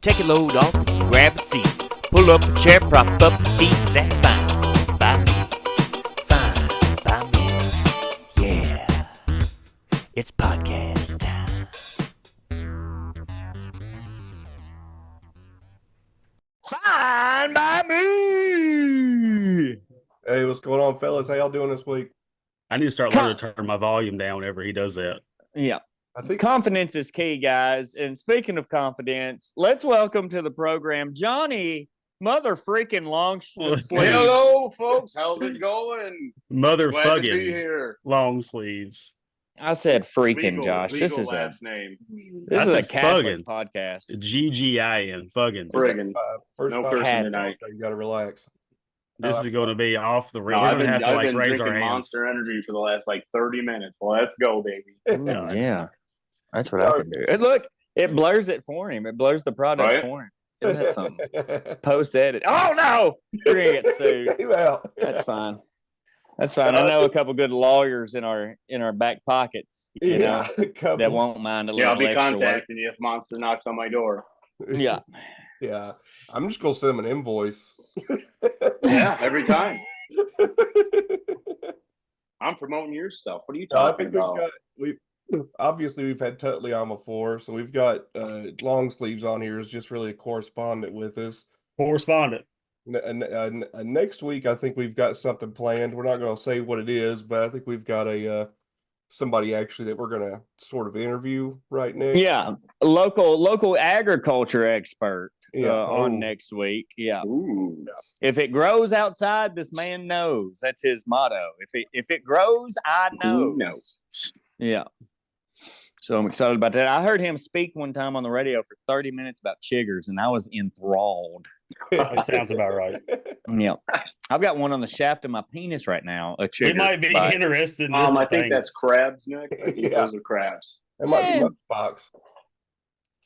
Take a load off and grab a seat. Pull up a chair, prop up your feet. That's fine by me. Fine by me. Yeah. It's podcast time. Fine by me. Hey, what's going on, fellas? How y'all doing this week? I need to start learning to turn my volume down whenever he does that. Yeah. I think Confidence is key, guys. And speaking of confidence, let's welcome to the program Jonny Mother freaking Longsleeves. Hello, folks. How's it going? Mother Glad to be fucking here. long sleeves. I said freaking, Legal, Josh. legal This is last name. a said Catholic fuggin'. podcast. GGIN. Fucking. Friggin'. first No five cursing Had- tonight. You gotta relax. This is going to be off the No, ring. We're I've going to have to I've like been raise our drinking hands. Monster Energy for the last 30 minutes. Let's go, baby. God. Yeah. That's what I can do. And look, it blurs it for him. It blurs the product Right? for him. Isn't that something? Post edit. Oh no! We're gonna get sued. Came out. That's fine. That's fine. I know a couple good lawyers in our back pockets, you know, that won't mind a Yeah, I'll little be extra work. contacting you if Monster knocks on my door. Yeah. Yeah. I'm just gonna send him an invoice. Yeah, every time. I'm promoting your stuff. What are you I talking think about? we've had Tutley on before, so we've got long sleeves on here is just really a correspondent with us. Correspondent. And next week, I think we've got something planned. We're not going to say what it is, but I think we've got a somebody actually that we're going to sort of interview right now. Yeah. Local agriculture expert on Oh. next week. Yeah. Ooh. If it grows outside, this man knows. That's his motto. If it grows, I know. Who knows? Yeah. So I'm excited about that. I heard him speak one time on the radio for 30 minutes about chiggers, and I was enthralled. That sounds about right. Yeah. I've got one on the shaft of my penis right now. A He chigger. might be But- interested in I different think things. that's crabs, Nick. I think Yeah. those are crabs. It might be Man. Fox.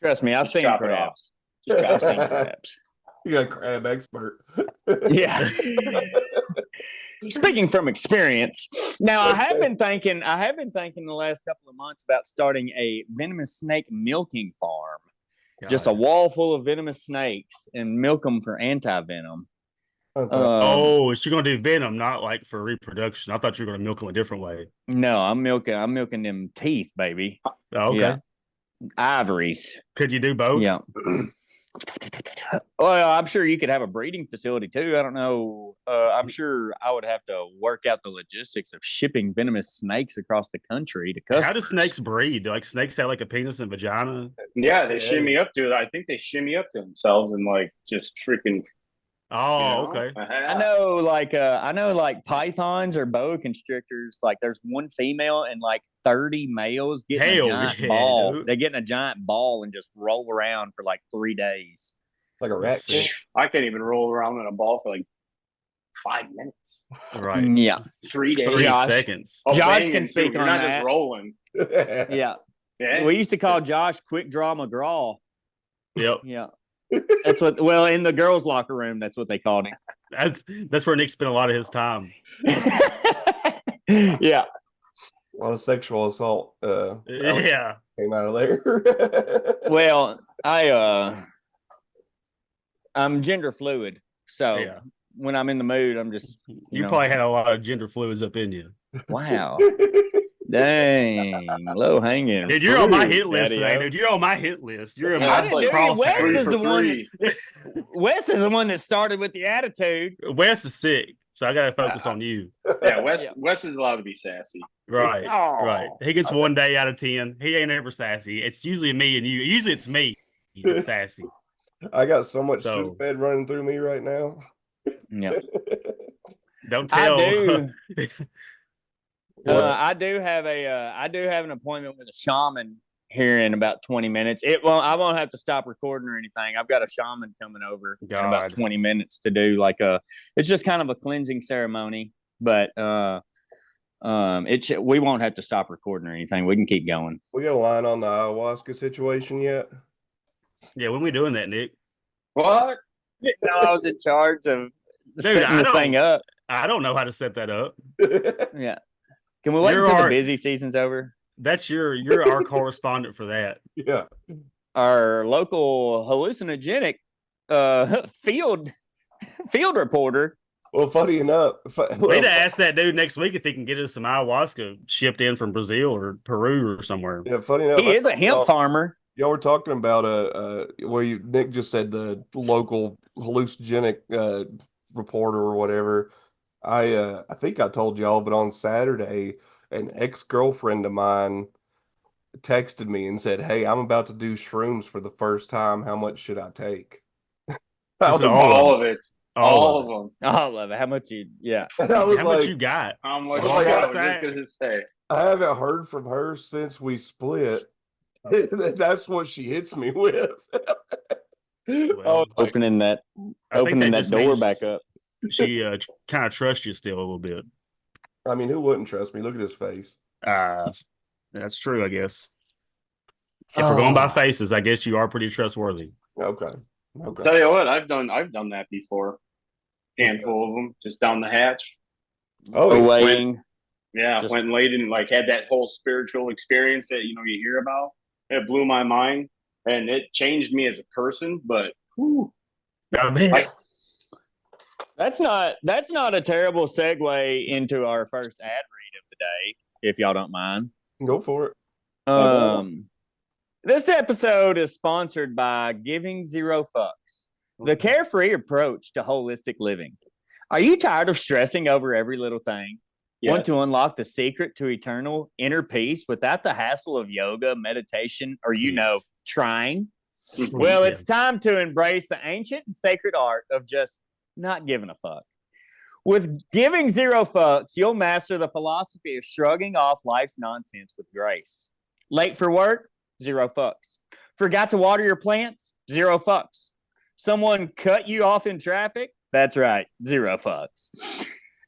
Trust me, I've Just seen chop it off. crabs. I've seen crabs. You got a crab expert. Yeah. Speaking from experience, now I have been thinking the last couple of months about starting a venomous snake milking farm. Just a God. wall full of venomous snakes and milk them for anti-venom. Oh, so you're going to do venom, not like for reproduction. I thought you were going to milk them a different way. No, I'm milking them teeth, baby. Oh, okay. Yeah. Ivories. Could you do both? Yeah. Well, I'm sure you could have a breeding facility too. I don't know. I'm sure I would have to work out the logistics of shipping venomous snakes across the country to customers. How do snakes breed? Do like snakes have like a penis and vagina? Yeah, they Yeah. shimmy up to it. I think they shimmy up to themselves and just freaking. Oh, okay. I know like pythons or boa constrictors, like there's one female and like 30 males getting Hell a giant yeah, ball. dude. They get in a giant ball and just roll around for like 3 days. Like a rat. Sick. I can't even roll around in a ball for 5 minutes. Right. Yeah. 3 days. 3 Josh. seconds. Oh, Josh banging, can too. speak You're on not that. just rolling. Yeah. Yeah. We used to call Josh Quick Draw McGraw. Yep. Yeah. That's what, well, in the girls' locker room, that's what they called him. That's where Nick spent a lot of his time. Yeah. A lot of sexual assault Yeah. came out of there. Well, I'm gender fluid. So Yeah. when I'm in the mood, I'm just, You know, probably had a lot of gender fluids up in you. wow. Dang, low hanging. Dude, you're on my hit fruit, list today, Daddy-o. dude. You're on my hit list. You're in Yeah, my that's like crosshair. Wes Three is for the one three. Wes is the one that started with the attitude. Wes is sick, so I got to focus on you. Yeah, Wes, Yeah. Wes is allowed to be sassy. Right, Oh. right. He gets 1 day out of 10. He ain't ever sassy. It's usually me and you. Usually it's me that's sassy. I got so much So- soup fed running through me right now. Yeah. Don't I tell. do. What? I do have an appointment with a shaman here in about 20 minutes. I won't have to stop recording or anything. I've got a shaman coming over in about God. 20 minutes to do it's just kind of a cleansing ceremony, but we won't have to stop recording or anything. We can keep going. We got a line on the ayahuasca situation yet? Yeah, when we doing that, Nick? What? No, I was in charge of setting I this don't- thing up. I don't know how to set that up. Yeah. Can we wait You're until our- the busy season's over? You're our correspondent for that. Yeah. our local hallucinogenic field reporter. Well, funny enough, We need to ask that dude next week if he can get us some ayahuasca shipped in from Brazil or Peru or somewhere. yeah, funny enough, He is a hemp farmer. Y'all were talking about Nick just said the local hallucinogenic reporter or whatever. I think I told y'all, but on Saturday, an ex-girlfriend of mine texted me and said, "Hey, I'm about to do shrooms for the first time. How much should I take?" I Just was, All of it. All All of of them. I love it. How much you? Yeah. and I was How like, much you got? I'm like, I was like, I I was was just gonna say. I haven't heard from her since we split. That's what she hits me with. Well, like, Opening that I think that just door means back up. she kind of trusts you still a little bit. I mean, who wouldn't trust me? Look at his face. That's true, I guess. If we're going by faces, I guess you are pretty trustworthy. Okay. Tell you what, I've done that before. Handful of them, just down the hatch. Oh, yeah. Weighing. Yeah, Just- went and laid and like had that whole spiritual experience that you hear about. It blew my mind, and it changed me as a person. But whew, I mean, That's not a terrible segue into our first ad read of the day, if y'all don't mind. Go for it. This episode is sponsored by Giving Zero Fucks, the carefree approach to holistic living. Are you tired of stressing over every little thing? yes. Want to unlock the secret to eternal inner peace without the hassle of yoga, meditation, or trying? Well, Yeah. it's time to embrace the ancient and sacred art of just not giving a fuck. With Giving Zero Fucks, you'll master the philosophy of shrugging off life's nonsense with grace. Late for work? Zero fucks. Forgot to water your plants? Zero fucks. Someone cut you off in traffic? That's right, zero fucks.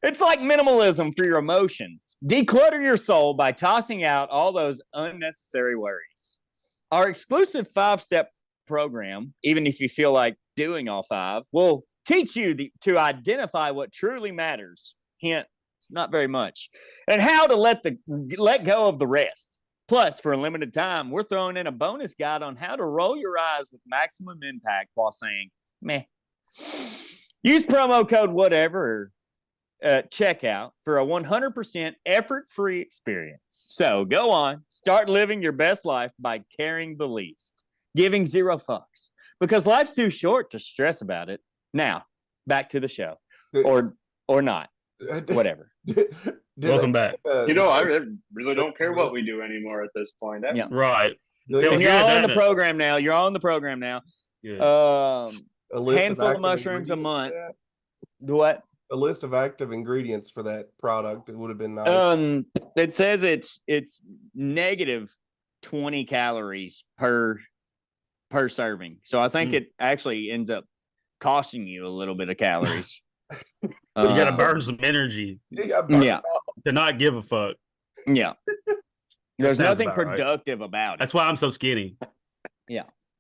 It's like minimalism for your emotions. Declutter your soul by tossing out all those unnecessary worries. Our exclusive 5-step program, even if you feel like doing all 5, will teach you to identify what truly matters. Hint, it's not very much. And how to let go of the rest. Plus, for a limited time, we're throwing in a bonus guide on how to roll your eyes with maximum impact while saying, meh. Use promo code whatever at checkout for a 100% effort-free experience. So go on, start living your best life by caring the least. Giving zero fucks. Because life's too short to stress about it. Now, back to the show. Or not. Whatever. Welcome back. I really don't care what we do anymore at this point. Yeah. Right. Feels And good, you're all in doesn't the it? program now. You're all in the program now. Good. A list handful of active mushrooms a ingredients month. for What? that? A list of active ingredients for that product. It would have been nice. It says it's negative 20 calories per serving. So I think it actually ends up costing you a little bit of calories. You got to burn some energy Yeah. to not give a fuck. Yeah. There's sounds nothing about right. productive about it. That's why I'm so skinny.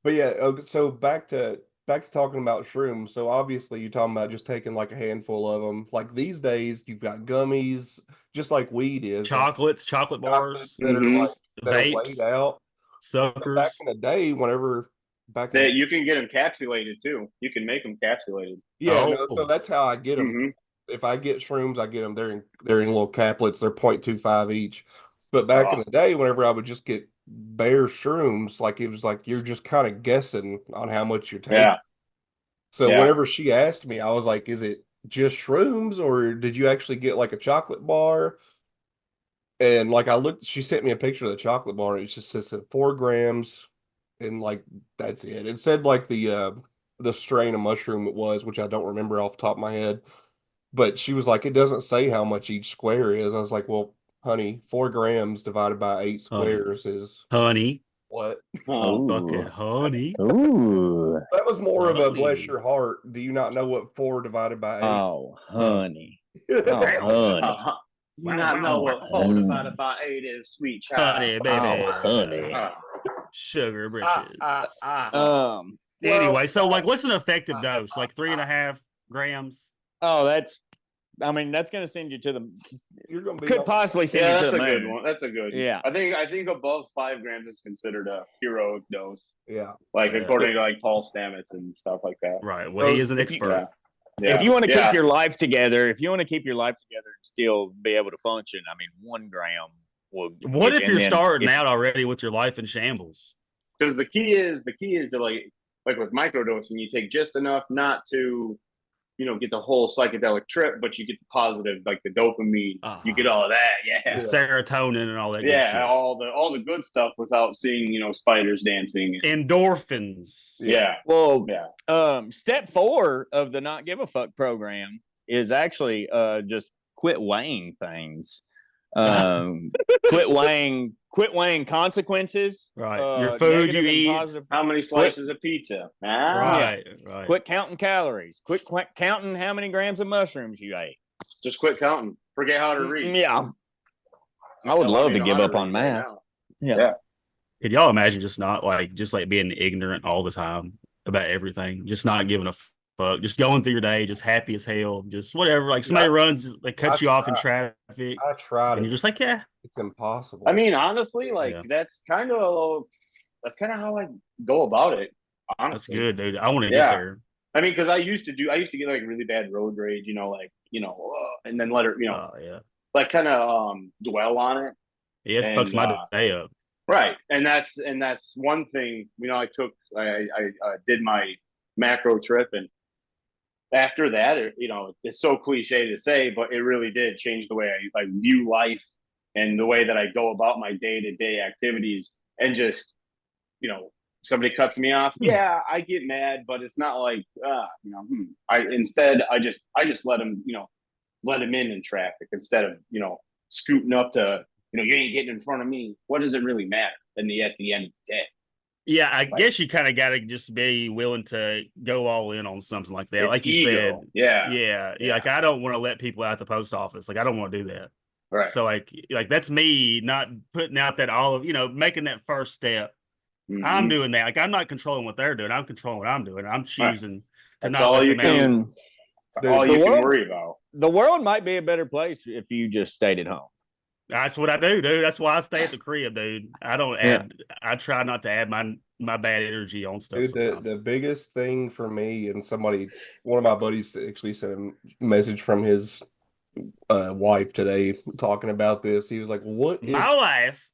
But yeah, okay, so back to talking about shrooms. So obviously you're talking about just taking like a handful of them. Like these days, you've got gummies, just like weed is. Chocolate bars, that are like that are laid vapes, out. But back suckers. in the day, That you can get them capsulated too. You can make them capsulated. yeah, Oh. no, so that's how I get them. Mhm. If I get shrooms, I get them. They're in little caplets. They're 0.25 each. But back in the day, whenever I would just get bare shrooms, like it was like you're just kind of guessing on how much you're taking. Yeah. So Yeah. whenever she asked me, I was like, "Is it just shrooms, or did you actually get like a chocolate bar?" And like I looked, she sent me a picture of the chocolate bar. And it just said 4 grams, and like that's it. It said like the strain of mushroom it was, which I don't remember off the top of my head. But she was like, "It doesn't say how much each square is." I was like, "Well, honey, 4 grams divided by 8 squares is Honey. what?" Oh. Fucking honey. Ooh. That was more of a bless Honey. your heart. Do you not know what 4 divided by 8? Oh, honey. Oh, Oh, honey. You not know what 4 divided by 8 is, sweet child. Honey, baby. Oh, honey. Sugar britches. Well, Anyway, so like what's an effective dose? Like 3.5 grams? Oh, that's I mean, that's going to send you to the. You're gonna be Could on- possibly send Yeah, you to that's the a good moon. one. That's a good. Yeah. I think above 5 grams is considered a heroic dose, Yeah. like Yeah. according to like Paul Stamets and stuff like that. Right. Well, he is an If you- expert. Yeah. If you want to Yeah. keep your life together, and still be able to function, I mean, 1 gram will. What if and you're then starting out already with your life in shambles? Because the key is to like with microdosing, you take just enough not to, get the whole psychedelic trip, but you get the positive, like the dopamine. You get all of that, The serotonin and all that. Good shit. all the good stuff without seeing spiders dancing. Endorphins. Yeah, Well, yeah. Step 4 of the Not Give a Fuck program is actually just quit weighing things. Quit weighing consequences. Right. Your food negative you and eat. positive. How many slices of pizza? Right. Right. Quit counting calories. Quit counting how many grams of mushrooms you ate. Just quit counting. Forget how to read. Yeah. I would love to give up on math. Yeah. Could y'all imagine just being ignorant all the time about everything, just not giving a fuck, just going through your day, just happy as hell, just whatever. Like somebody runs, like cuts you off in traffic, I tried and it. you're just like, yeah, It's impossible. I mean, honestly, that's kind of how I go about it. that's Honestly, good, dude. I want to get there. I mean, because I used to get like really bad road rage, and then let her, like kind of dwell on it. Yeah, it fucks my day up. Right, and that's one thing. I did my macro trip, and after that, it's so cliche to say, but it really did change the way I view life and the way that I go about my day-to-day activities. And just, somebody cuts me off, yeah, I get mad, but it's not like, I just let him, let him in traffic instead of, scooting up to, you ain't getting in front of me. What does it really matter at the end of the day? Yeah, I guess you kind of got to just be willing to go all in on something like that. It's Like you ego. said, Yeah. Like I don't want to let people out the post office. Like I don't want to do that. Right. So like that's me not putting out that making that first step. Mm-hmm. I'm doing that. Like I'm not controlling what they're doing. I'm controlling what I'm doing. I'm choosing to That's not all let you them out. can. That's all you can worry about. The world might be a better place if you just stayed at home. That's what I do, dude. That's why I stay at the crib, dude. I don't add. I try not to add my bad energy on stuff. Dude, the biggest thing for me, and one of my buddies actually sent a message from his wife today talking about this. He was like, "What is my wife?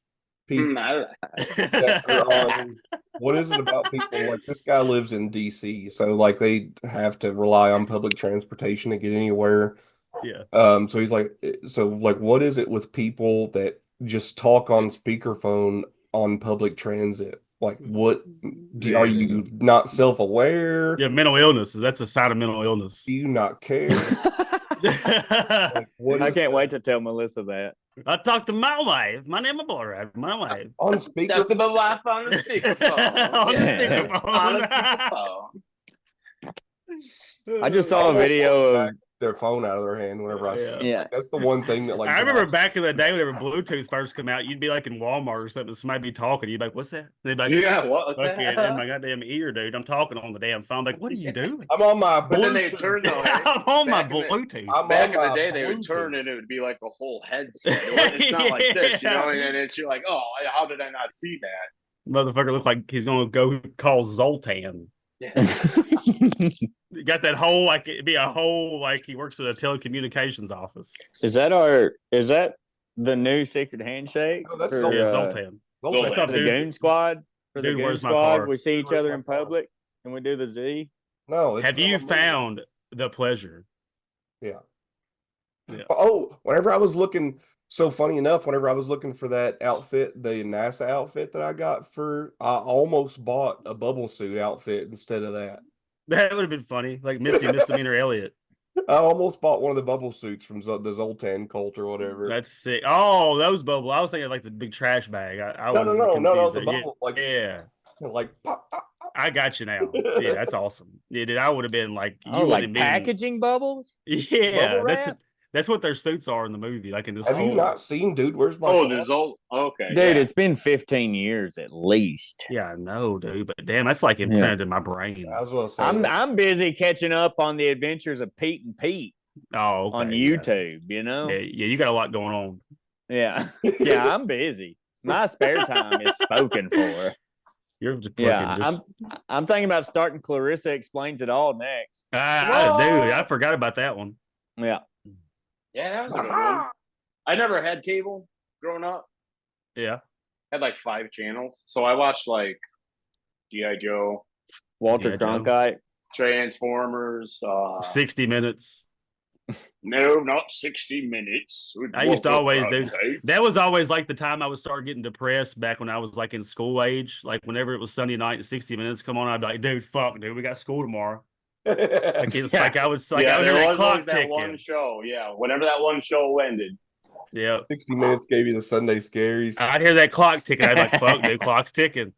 people that are on, what is it about people like this guy lives in DC, so like they have to rely on public transportation to get anywhere." Yeah. So he's like, what is it with people that just talk on speakerphone on public transit? Like, what are you not self-aware? Yeah, mental illness. That's a sign of mental illness. Do you not care? I can't wait to tell Melissa that. I talked to my wife. My name is Borat. My wife. On speakerphone. Talk to my wife on the speakerphone. On the speakerphone. I just saw a video of their phone out of their hand whenever I see it. Yeah. That's the one thing that I remember back in the day whenever Bluetooth first come out, you'd be like in Walmart or something, somebody be talking, you'd be like, "What's that?" They'd be like, what's "Look that?" in my goddamn ear, dude. I'm talking on the damn phone." I'm like, what are you doing? I'm on my But then they turn I'm on my Bluetooth. Back in the day, they would turn and it would be like a whole headset. It's not like this, and you're like, oh, how did I not see that? Motherfucker look like he's gonna go call Zoltan. Yeah. You got that whole it'd be a whole he works at a telecommunications office. Is that the new secret handshake? No, that's Zoltan. What's up, The dude? Goon Squad. For the Dude, Goon where's my Squad, car? we see each Where's other my in car? public and we do the Z. No. Have you found the pleasure? Yeah. Yeah. Oh, so funny enough, whenever I was looking for that outfit, the NASA outfit that I got I almost bought a bubble suit outfit instead of that. That would have been funny, like Missy Misdemeanor Elliott. I almost bought one of the bubble suits from the Zoltan cult or whatever. That's sick. Oh, those bubble. I was thinking like the big trash bag. I was No, the confused. bubble, Yeah. Like pop, pop, pop. I got you now. Yeah, that's awesome. Yeah, dude, I would have been like, Packaging bubbles? Yeah, Bubble wrap? that's what their suits are in the movie. Like in this. Have you not seen, dude? Where's my? Oh, there's okay, Dude, it's been 15 years at least. Yeah, I know, dude. But damn, that's like implanted in my brain. I was gonna say, I'm busy catching up on the adventures of Pete and Pete. Oh, okay. on yeah. YouTube. You know. Yeah, yeah, you got a lot going on. Yeah. Yeah, I'm busy. My spare time is spoken for. You're just Yeah, just. I'm thinking about starting Clarissa Explains It All next. Dude, I forgot about that one. Yeah. Yeah, that was a good one. I never had cable growing up. Yeah. Had like 5 channels, so I watched like G.I. Joe, Walter G.I. Joe. Cronkite. Transformers. 60 Minutes. No, not 60 Minutes. I used to always do. That was always like the time I would start getting depressed back when I was like in school age. Like whenever it was Sunday night and 60 Minutes come on, I'd be like, dude, fuck, dude, we got school tomorrow. Like it's Yeah. like I was like, yeah, I would there hear that was clock always that ticking. one show. Yeah, whenever that one show ended. Yeah. 60 Minutes gave you the Sunday scaries. I'd hear that clock ticking. I'd be like, fuck, dude, clock's ticking.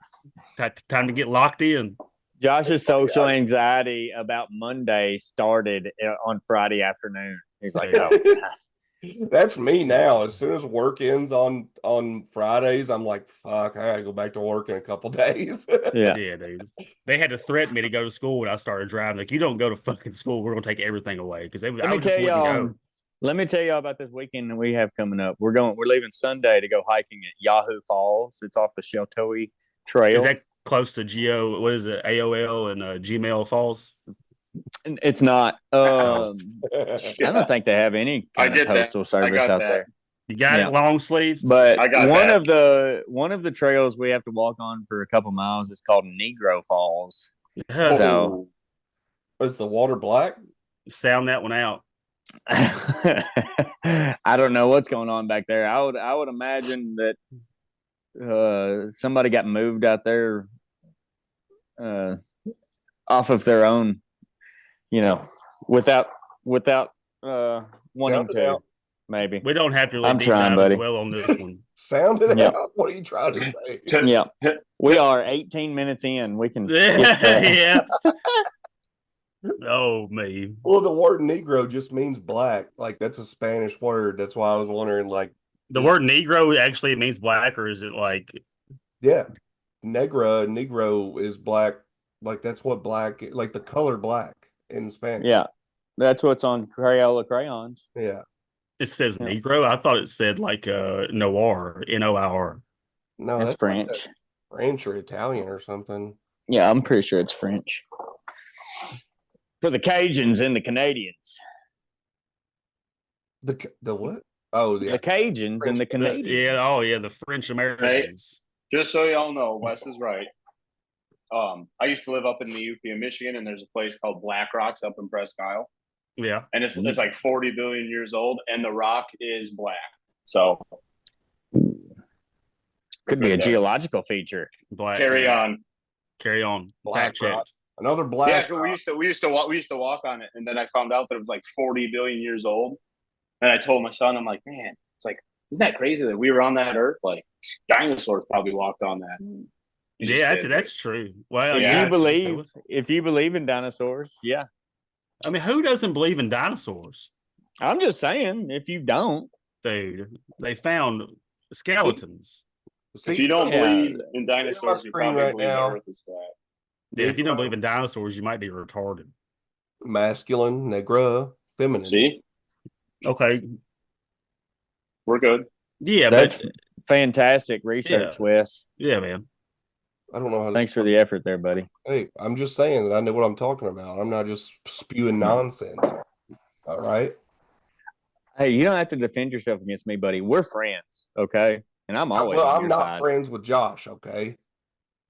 Time to get locked in. Josh's social anxiety about Monday started on Friday afternoon. He's like, Yeah. oh, That's me now. As soon as work ends on Fridays, I'm like, fuck, I gotta go back to work in a couple days. yeah. Yeah, dude. They had to threaten me to go to school when I started driving. Like, you don't go to fucking school, we're gonna take everything away. Because I Let me just tell wouldn't y'all. go. Let me tell y'all about this weekend that we have coming up. We're leaving Sunday to go hiking at Yahoo Falls. It's off the Sheltoe Trail. Is that close to Geo? What is it? AOL and Gmail Falls? It's not. I Yeah. don't think they have any I kind of get that. postal I service got out that. there. You got Yeah. it, long sleeves. But I got one that. of the trails we have to walk on for a couple miles is called Negro Falls. Huh. So Is the water black? Sound that one out. I don't know what's going on back there. I would imagine that somebody got moved out there off of their own, without wanting Sound it to. out. Maybe. We don't have to really I'm deep trying, dive buddy. and dwell on this one. Sound it Yeah. out. What are you trying to say? Yeah. We are 18 minutes in. We can skip that. Yeah. Oh me. Well, the word Negro just means black. Like that's a Spanish word. That's why I was wondering. Like The word Negro actually means black, or is it like yeah, Negro is black. Like that's what black. Like the color black in Spanish. Yeah. That's what's on Crayola crayons. Yeah. it says Yeah. Negro? I thought it said like noir, Noir. No, It's that's like French. French or Italian or something. Yeah, I'm pretty sure it's French. For the Cajuns and the Canadians. The what? Oh, The Cajuns and the Canadians. The French Americans. Just so y'all know, Wes is right. I used to live up in the UP of Michigan, and there's a place called Black Rocks up in Presque Isle, Yeah. and it's like 40 billion years old, and the rock is black. So Could be a geological feature. Black. carry on. Carry on. Black Fact checked. rock. Another Yeah, black. 'cause we used to walk on it, and then I found out that it was like 40 billion years old. And I told my son, I'm like, man, it's like, isn't that crazy that we were on that Earth? Like, dinosaurs probably walked on that. You just Yeah, did. that's true. Well, Yeah, If you believe in dinosaurs, yeah. I mean, who doesn't believe in dinosaurs? I'm just saying, if you don't, Dude, they found skeletons. See, If you don't Yeah. believe in dinosaurs, you screen probably right believe now. the Earth is flat. Yeah, if you don't believe in dinosaurs, you might be retarded. masculine, negra, feminine. See, Okay. we're good. Yeah, that's but fantastic research, Wes. yeah, man. I don't know how to. Thanks for the effort there, buddy. Hey, I'm just saying that I know what I'm talking about. I'm not just spewing nonsense. All right. Hey, you don't have to defend yourself against me, buddy. We're friends, okay? And I'm always Well, on I'm your not side. friends with Josh. Okay.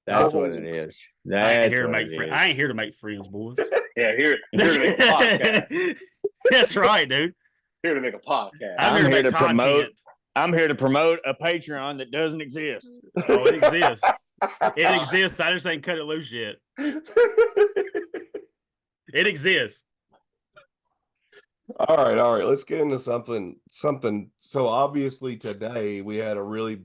That's No. what it is. I ain't That's here to what make it friends. is. I ain't here to make friends, boys. Yeah, here to make a podcast. That's right, dude. Here to make a podcast. I'm I'm here to here make to promote- content. I'm here to promote a Patreon that doesn't exist. Oh, it exists. It exists. I just ain't cut it loose yet. It exists. All right. Let's get into something. So obviously today we had a really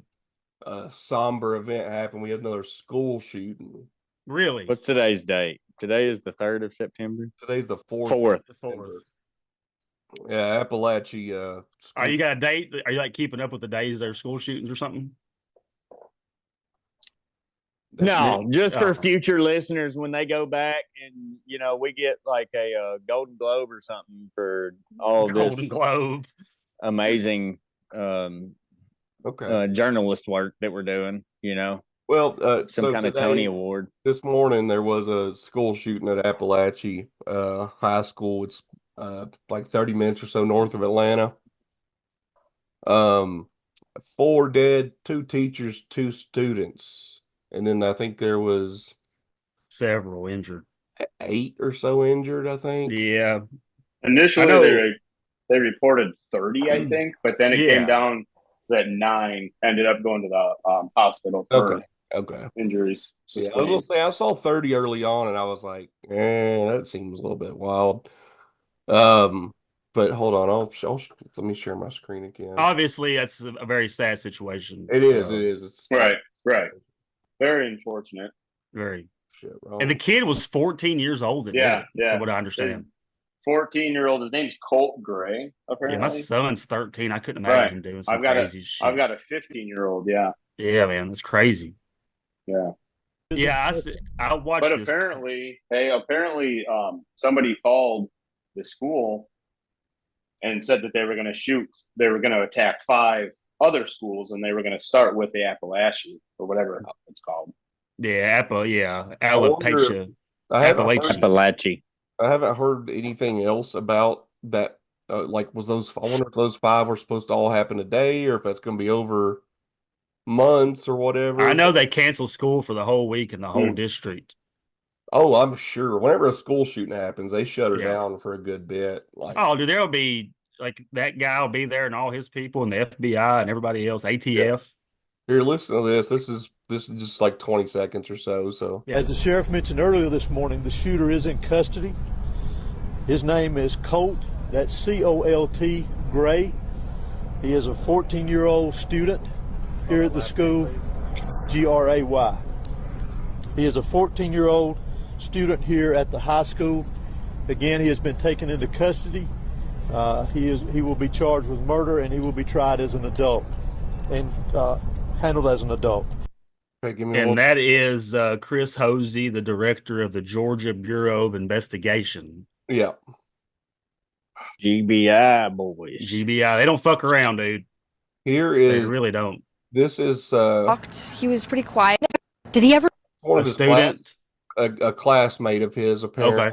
somber event happen. We had another school shooting. Really? What's today's date? Today is the 3rd of September. Today's the 4th. 4th. The 4th. Yeah, Appalachia. Are you got a date? Are you like keeping up with the days of their school shootings or something? No, just for Oh. future listeners when they go back and we get like a Golden Globe or something for all Golden this Globe. amazing Okay. journalist work that we're doing. Well, Some so kind of today, Tony Award. this morning there was a school shooting at Appalachia High School. It's like 30 minutes or so north of Atlanta. 4 dead, 2 teachers, 2 students, and then I think there was Several injured. 8 or so injured. I think. Yeah. Initially, they reported 30, I think, but then it came Yeah. down that 9 ended up going to the hospital for Okay. injuries. Yeah, I was gonna Sustained. say I saw 30 early on, and I was like, that seems a little bit wild. But hold on, let me share my screen again. Obviously, that's a very sad situation. It is. It's Right. Very unfortunate. Very. shit wrong. And the kid was 14 years old. Yeah. From what I understand. 14-year-old. His name's Colt Gray. Yeah, Apparently, my son's 13. I couldn't imagine him doing some crazy shit. I've got a 15-year-old. Yeah. Yeah, man, it's crazy. Yeah. Yeah, I watched But this. apparently, somebody called the school and said that they were going to attack 5 other schools, and they were going to start with the Appalachia or whatever it's called. Yeah, wonder- Alopecia. I haven't heard, Appalachia. I haven't heard anything else about that. Like, I wonder if those 5 were supposed to all happen today, or if that's going to be over months or whatever. I know they canceled school for the whole week in the whole district. Oh, I'm sure. Whenever a school shooting happens, they shut her Yeah. down for a good bit. Like, Oh, dude, there'll be like that guy will be there and all his people and the FBI and everybody else, ATF. here, listen to this. This is just like 20 seconds or so. So Yeah. As the sheriff mentioned earlier this morning, the shooter is in custody. His name is Colt, that's C-O-L-T, Gray. He is a 14-year-old student here at the school, G-R-A-Y. He is a 14-year-old student here at the high school. Again, he has been taken into custody. He will be charged with murder, and he will be tried as an adult and handled as an adult. okay, give me And one. that is Chris Hosey, the director of the Georgia Bureau of Investigation. Yeah. GBI boys. GBI. They don't fuck around, dude. Here They is really don't. this is He was pretty quiet. Did he ever? one A of his student. a classmate of his apparently.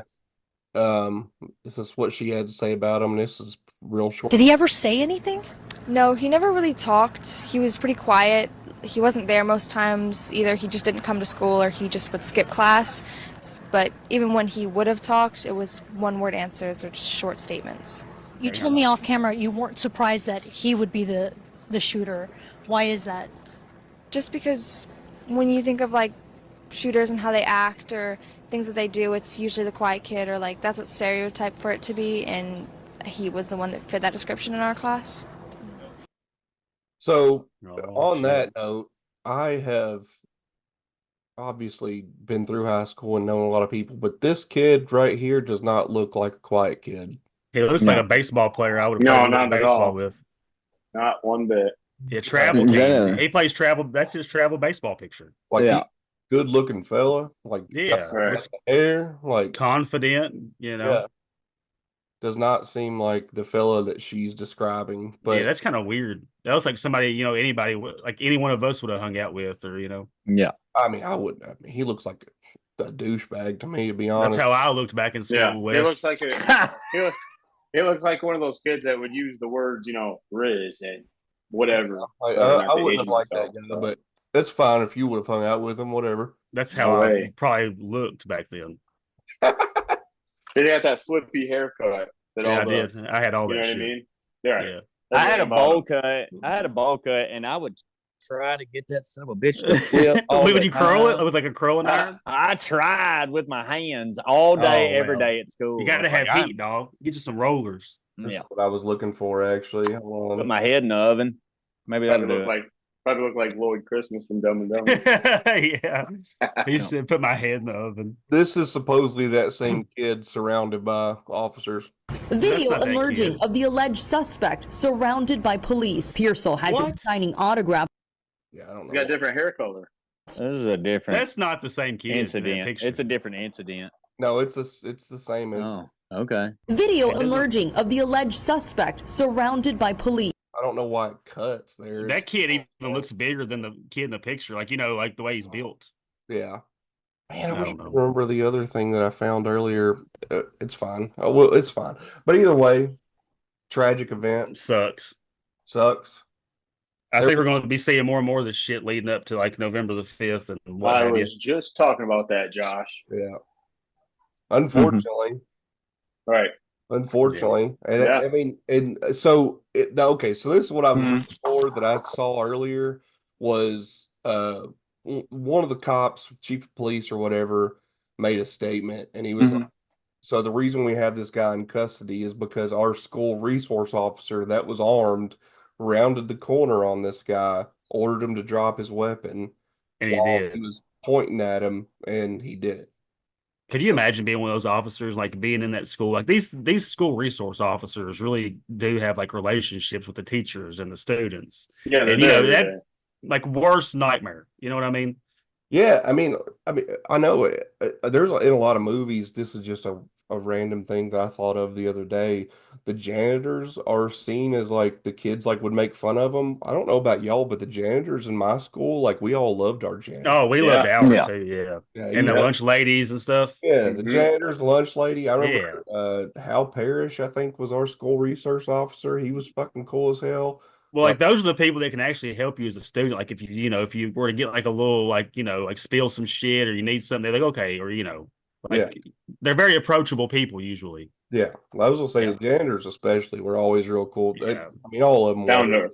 Okay. This is what she had to say about him. This is real short. Did he ever say anything? No, he never really talked. He was pretty quiet. He wasn't there most times. Either he just didn't come to school or he just would skip class. But even when he would have talked, it was one-word answers or just short statements. You told me off camera you weren't surprised that he would be the shooter. Why is that? Just because when you think of like shooters and how they act or things that they do, it's usually the quiet kid or like that's a stereotype for it to be, and he was the one that fit that description in our class. So Oh, on shit. that note, I have obviously been through high school and known a lot of people, but this kid right here does not look like a quiet kid. He looks like a baseball player I would have No, played not at baseball all. with. Not one bit. Yeah, travel Is that team. a- He plays travel. That's his travel baseball picture. Like Yeah. he's a good looking fella. Like Yeah. got Right. Looks the hair. Like confident, yeah. Does not seem like the fella that she's describing. But yeah, that's kind of weird. That was like somebody, anybody, like any one of us would have hung out with, or, Yeah. I mean, he looks like a douchebag to me, to be honest. that's how I looked back in school. Yeah, Wes. he looks like he looks like one of those kids that would use the words, Riz and whatever. Like, So not I to wouldn't age have liked that myself, guy, but that's fine if you would have hung out with him, whatever. That's how No I way. probably looked back then. He got that flippy haircut. That Yeah, all I the, did. I had all You that know what shit. I mean? Yeah. Yeah. I had a Everything about bowl him. cut. And I would try to get that son of a bitch to flip. all Would the you curl time. it with like a curling iron? I tried with my hands all day, Oh, every well. day at school. You got to It's have like, heat, dog. Get you some rollers. This Yeah. is what I was looking for, actually. Hold Put on. my head in the oven. Maybe that'll do it. Probably look like Lloyd Christmas from Dumb and Dumber. Yeah. He said, put my head in the oven. This is supposedly that same kid surrounded by officers. Video not that emerging kid. of the alleged suspect surrounded by police. Pearsall had been What? signing autographs. Yeah, I don't He's know. got different hair color. This is a different That's not the same kid in that incident. picture. It's a different incident. No, it's the same incident. Oh, okay. Video It doesn't- emerging of the alleged suspect surrounded by police. I don't know why it cuts there. That It's- kid even looks bigger than the kid in the picture. Like, like the way he's built. Yeah. Man, I I wish I don't know. could remember the other thing that I found earlier. It's fine. Oh, well, it's fine. But either way, tragic event. Sucks. Sucks. I think we're going to be seeing more and more of this shit leading up to like November the 5th and what I have you. was just talking about that, Josh. Yeah. Unfortunately. Right. Unfortunately. And Yeah. I mean, and so okay, so this is what I was looking for that I saw earlier was one of the cops, chief of police or whatever, made a statement, and he was like, so the reason we have this guy in custody is because our school resource officer that was armed rounded the corner on this guy, ordered him to drop his weapon And he while did. he was pointing at him, and he did it. Could you imagine being one of those officers, like being in that school? Like these school resource officers really do have like relationships with the teachers and the students. Yeah, And that like worst nightmare. You know what I mean? Yeah, I mean, I know there's in a lot of movies. This is just a random thing that I thought of the other day. The janitors are seen as like the kids like would make fun of them. I don't know about y'all, but the janitors in my school, like we all loved our janitors. Oh, we loved ours too. Yeah, Yeah, and the you- lunch ladies and stuff. Yeah, the janitors, lunch lady. I remember Yeah. Hal Parrish, I think, was our school resource officer. He was fucking cool as hell. Well, like those are the people that can actually help you as a student. Like if if you were to get like a little like like spill some shit or you need something, they're like okay, or like they're very approachable people usually. Yeah, I was gonna say the janitors especially were always real cool. Yeah. I mean, all of them Down were. to earth.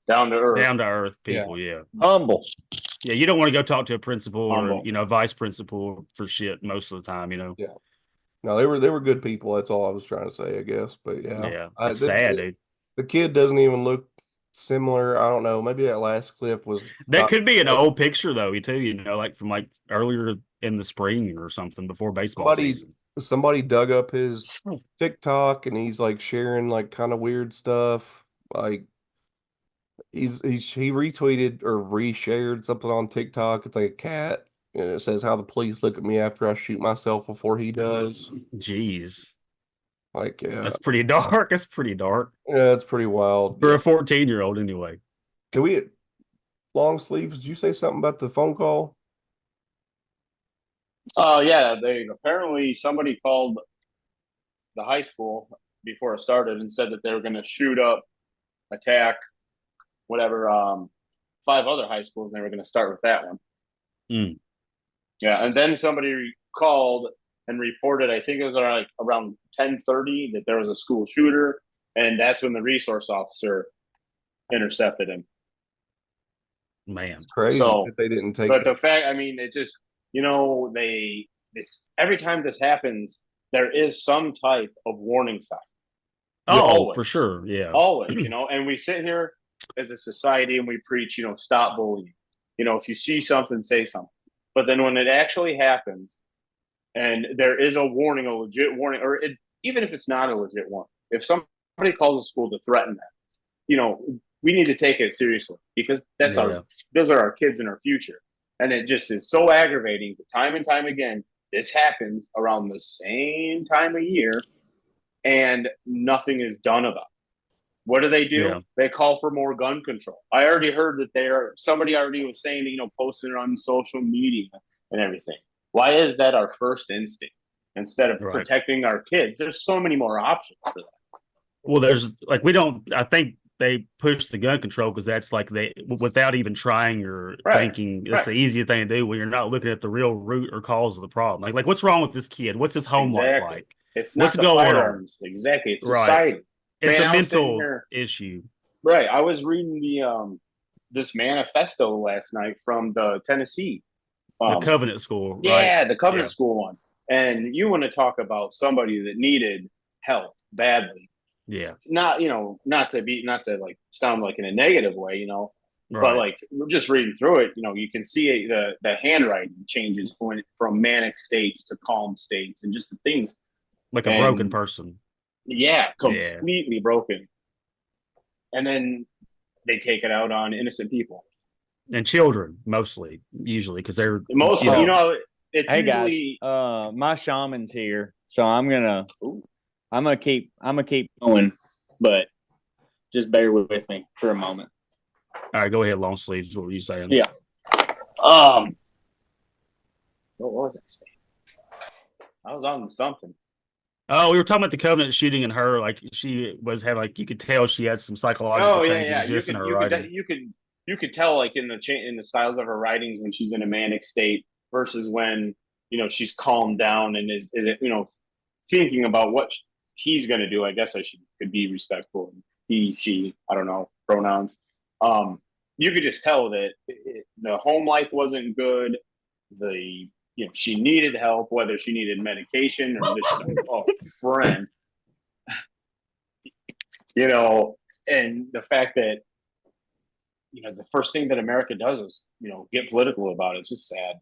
Down to earth people. Yeah. Humble. Yeah, you don't want to go talk to a principal Humble. or vice principal for shit most of the time. Yeah. No, they were good people. That's all I was trying to say, I guess. But yeah, Yeah, it's sad, dude. The kid doesn't even look similar. I don't know. Maybe that last clip was That could be an old picture though, too. Like from like earlier in the spring or something before baseball season. somebody dug up his TikTok and he's like sharing like kind of weird stuff. Like he retweeted or reshared something on TikTok. It's like a cat and it says how the police look at me after I shoot myself before he does. Jeez. Like, yeah, That's pretty dark. That's pretty dark. yeah, it's pretty wild. For a 14-year-old anyway. Can we long sleeves? Did you say something about the phone call? Oh yeah, they apparently somebody called the high school before it started and said that they were going to shoot up, attack, whatever, 5 other high schools, and they were going to start with that one. Yeah, and then somebody called and reported. I think it was around 10:30 that there was a school shooter, and that's when the resource officer intercepted him. Man, It's crazy So, that they didn't take. But the fact, I mean, it just every time this happens, there is some type of warning sign. oh, Always. for sure, yeah. Always, and we sit here as a society and we preach, stop bullying. If you see something, say something. But then when it actually happens, and there is a warning, a legit warning, or even if it's not a legit one, if somebody calls a school to threaten that, we need to take it seriously because those are our kids and our future. And it just is so aggravating. Time and time again, this happens around the same time of year, and nothing is done about it. What do? Yeah. They call for more gun control. I already heard that somebody already was saying, posting it on social media and everything. Why is that our first instinct instead of protecting our kids? There's so many more options for that. Well, there's like I think they push the gun control because that's like without even trying or thinking, it's the easiest thing to do when you're not looking at the real root or cause of the problem. Like what's wrong with this kid? What's his home life like? It's not what's the going firearms. on? Exactly. It's society. It's Man, a mental issue. Right. I was reading this manifesto last night from the Tennessee. The Covenant School. Yeah, the Covenant School one. And you want to talk about somebody that needed help badly. Yeah. Not to like sound like in a negative way, but like just reading through it, you can see the handwriting changes from manic states to calm states and just the things. Like a broken person. Yeah, completely broken. And then they take it out on innocent people. and children mostly, usually, because they're Most, you know, you know, it's Hey usually guys, my shaman's here, so I'm gonna keep going, but just bear with me for a moment. all right, go ahead, long sleeves. What were you saying? Yeah. what was I saying? I was on something. Oh, we were talking about the Covenant shooting and her, like she was having, like you could tell she had some psychological Oh yeah, changes yeah. just in her writing. You could tell like in the styles of her writings when she's in a manic state versus when she's calmed down and is thinking about what he's going to do. I guess could be respectful. He, she, I don't know pronouns. You could just tell that the home life wasn't good. She needed help, whether she needed medication or just a friend. And the fact that the first thing that America does is get political about it. It's just sad.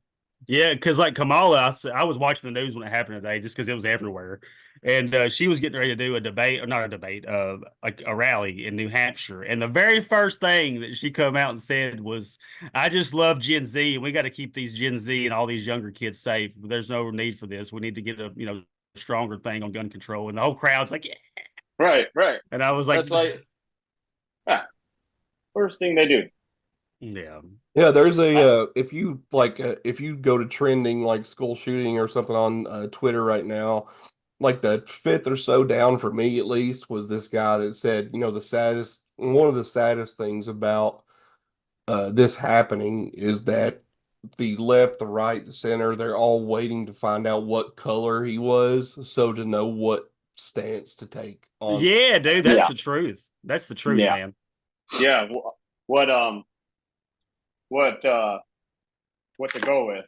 Yeah, because like Kamala, I was watching the news when it happened today, just because it was everywhere, and she was getting ready to do a debate, or not a debate, like a rally in New Hampshire, and the very first thing that she come out and said was, "I just love Gen Z, and we got to keep these Gen Z and all these younger kids safe. There's no need for this. We need to get a stronger thing on gun control." And the whole crowd's like, "Yeah." Right. And I was like, that's like, first thing they do. Yeah. Yeah, there's a if you go to trending like school shooting or something on Twitter right now, like the fifth or so down for me at least was this guy that said, one of the saddest things about this happening is that the left, the right, the center, they're all waiting to find out what color he was, so to know what stance to take on. Yeah, dude, that's the truth. That's the truth, man. Yeah. What to go with?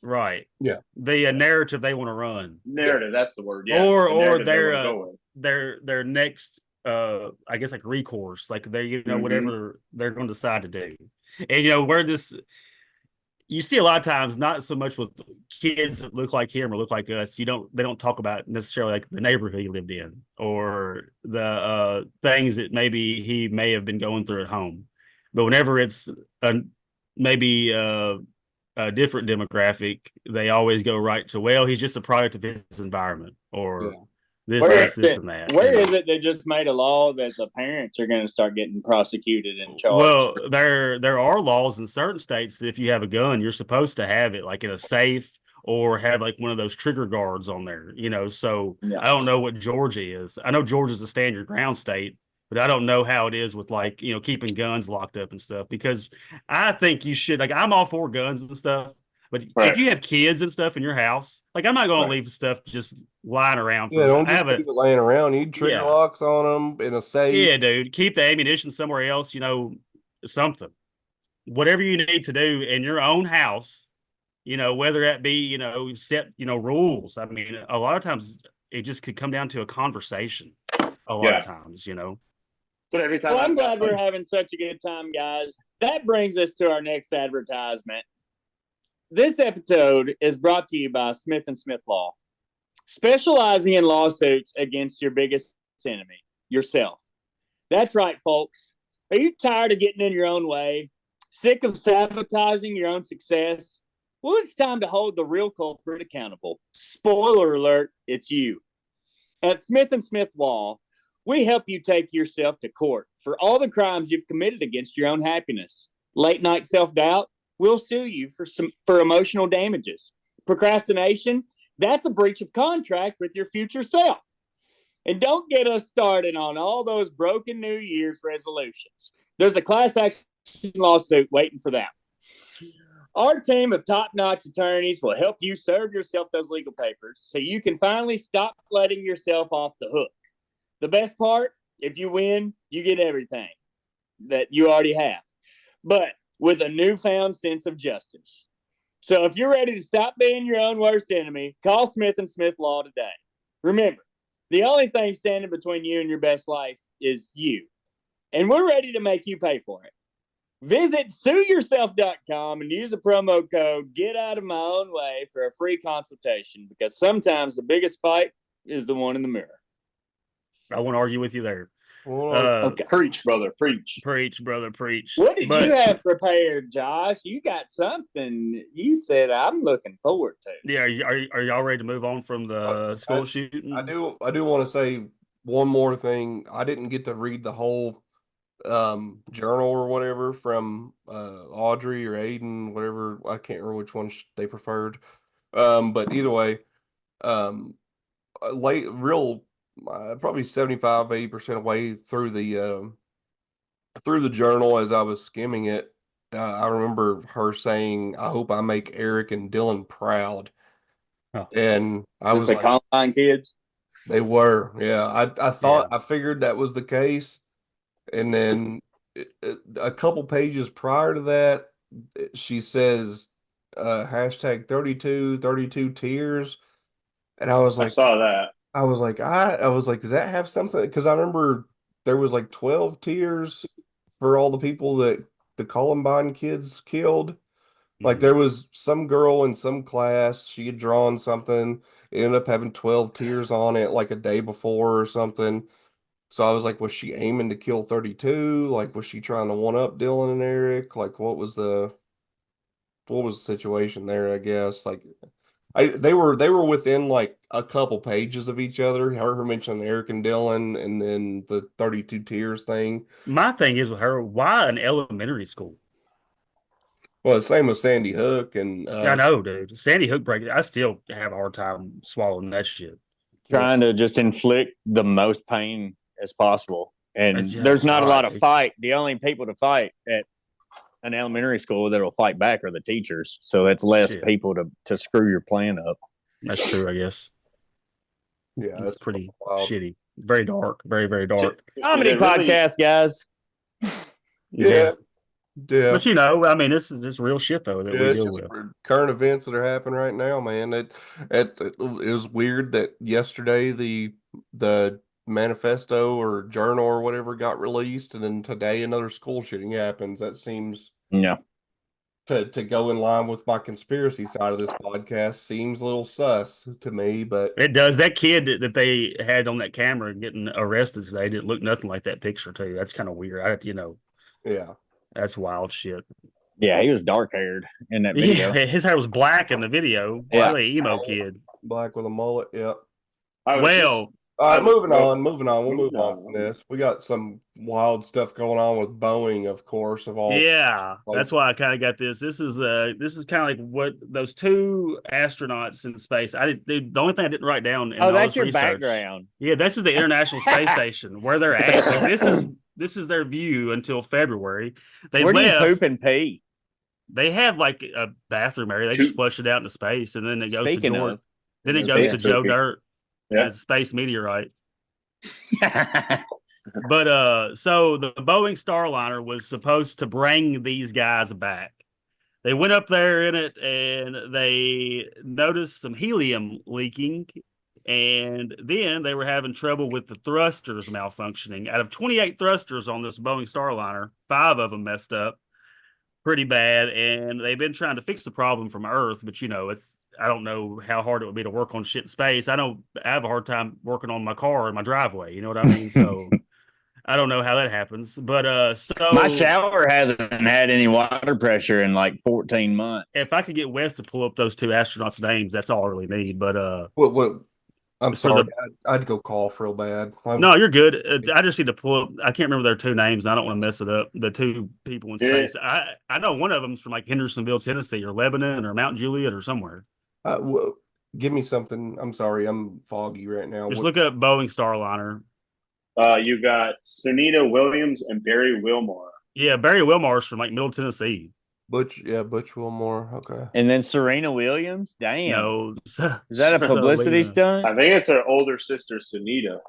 Right. Yeah. The narrative they want to run. Narrative, that's the word. Yeah. Or the their next I guess like recourse, like they whatever they're going to decide to do. And where this you see a lot of times, not so much with kids that look like him or look like us. They don't talk about necessarily like the neighborhood he lived in or the things that maybe he may have been going through at home. But whenever it's maybe a different demographic, they always go right to, well, he's just a product of his environment, or this, and that. Where is it they just made a law that the parents are going to start getting prosecuted and charged? Well, there are laws in certain states that if you have a gun, you're supposed to have it like in a safe or have like one of those trigger guards on there. So I don't know what Georgia is. I know Georgia's a stand your ground state, but I don't know how it is with like keeping guns locked up and stuff, because I think you should, like, I'm all for guns and stuff. But if you have kids and stuff in your house, like I'm not going to leave stuff just lying around. Don't just leave it laying around. You need trigger locks on them in a safe. Yeah, dude. Keep the ammunition somewhere else. Something, whatever you need to do in your own house. Whether that be set rules. I mean, a lot of times it just could come down to a conversation. A lot of times, But every time, I'm glad we're having such a good time, guys. That brings us to our next advertisement. This episode is brought to you by Smith & Smith Law, specializing in lawsuits against your biggest enemy, yourself. That's right, folks. Are you tired of getting in your own way? Sick of sabotaging your own success? Well, it's time to hold the real culprit accountable. Spoiler alert, it's you. At Smith & Smith Law, we help you take yourself to court for all the crimes you've committed against your own happiness. Late night self-doubt? We'll sue you for emotional damages. Procrastination? That's a breach of contract with your future self. And don't get us started on all those broken New Year's resolutions. There's a class action lawsuit waiting for that. Our team of top-notch attorneys will help you serve yourself those legal papers so you can finally stop letting yourself off the hook. The best part, if you win, you get everything that you already have, but with a newfound sense of justice. So if you're ready to stop being your own worst enemy, call Smith & Smith Law today. Remember, the only thing standing between you and your best life is you, and we're ready to make you pay for it. Visit sueyourself.com and use the promo code Get Out of My Own Way for a free consultation, because sometimes the biggest fight is the one in the mirror. I won't argue with you there. Okay. Preach, brother, preach. Preach, brother, preach. What did you have prepared, Josh? You got something you said I'm looking forward to. Yeah, are y'all ready to move on from the school shooting? I do want to say one more thing. I didn't get to read the whole journal or whatever from Audrey or Aiden, whatever. I can't remember which one they preferred. But either way, late real probably 75-80% away through the journal as I was skimming it, I remember her saying, "I hope I make Eric and Dylan proud." Oh. And I was the like, Columbine kids. they were, yeah. I thought I figured that was the case, and then a couple pages prior to that, she says, hashtag 32 tears, and I was I like, saw that. I was like, does that have something? Because I remember there was like 12 tears for all the people that the Columbine kids killed. Like there was some girl in some class, she had drawn something, it ended up having 12 tears on it like a day before or something. So I was like, was she aiming to kill 32? Like, was she trying to one up Dylan and Eric? Like, what was the situation there, I guess? Like they were within like a couple pages of each other. Her mentioning Eric and Dylan, and then the 32 tears thing. My thing is with her, why an elementary school? Well, the same with Sandy Hook and I know, dude. Sandy Hook break. I still have a hard time swallowing that shit. Trying to just inflict the most pain as possible. And That's there's not a lot of dude. fight. The only people to fight at an elementary school that will fight back are the teachers. So it's less people to screw your plan up. That's true, I guess. Yeah, it's pretty wild. shitty. Very dark. Very, very dark. Comedy podcast, guys. Yeah. But you know, I mean, this is just real shit though that we it's deal just with. Current events that are happening right now, man. It was weird that yesterday the manifesto or journal or whatever got released, and then today another school shooting happens. That seems to go in line with my conspiracy side of this podcast. Seems a little sus to me, but It does. That kid that they had on that camera getting arrested today didn't look nothing like that picture too. That's kind of weird. Yeah. That's wild shit. Yeah, he was dark haired in that video. Yeah, his hair was black in the video. Yeah. Really emo kid. Black with a mullet. Yep. Well, all right, moving on. We'll move on from this. We got some wild stuff going on with Boeing, of course, of all. Yeah, that's why I kind of got this. This is kind of like what those two astronauts in space. The only thing I didn't write down. In that's your research, background. Yeah, this is the International Space Station where they're at. Like, this is their view until February. They Where do left. you poop and pee? They have like a bathroom area. They just flush it out into space, and then it goes Speaking to George. of, Then it goes to Joe Dirt. Yeah. As space meteorites. But so the Boeing Starliner was supposed to bring these guys back. They went up there in it and they noticed some helium leaking, and then they were having trouble with the thrusters malfunctioning. Out of 28 thrusters on this Boeing Starliner, 5 of them messed up pretty bad, and they've been trying to fix the problem from Earth, but I don't know how hard it would be to work on shit in space. I have a hard time working on my car in my driveway. You know what I mean? So I don't know how that happens. But so my shower hasn't had any water pressure in like 14 months. If I could get Wes to pull up those two astronauts' names, that's all I really need. But what? I'm sorry, I'd go cough real bad. No, you're good. I just need to pull up. I can't remember their two names. I don't want to mess it up. The two people in space. I know one of them's from like Hendersonville, Tennessee, or Lebanon, or Mount Juliet, or somewhere. Give me something. I'm sorry, I'm foggy right now. Just look up Boeing Starliner. You got Sunita Williams and Barry Wilmore. Yeah, Barry Wilmore's from like Middle Tennessee. Butch Wilmore. Okay. And then Serena Williams. Damn. No, is that a publicity stunt? I think it's her older sister, Sunita.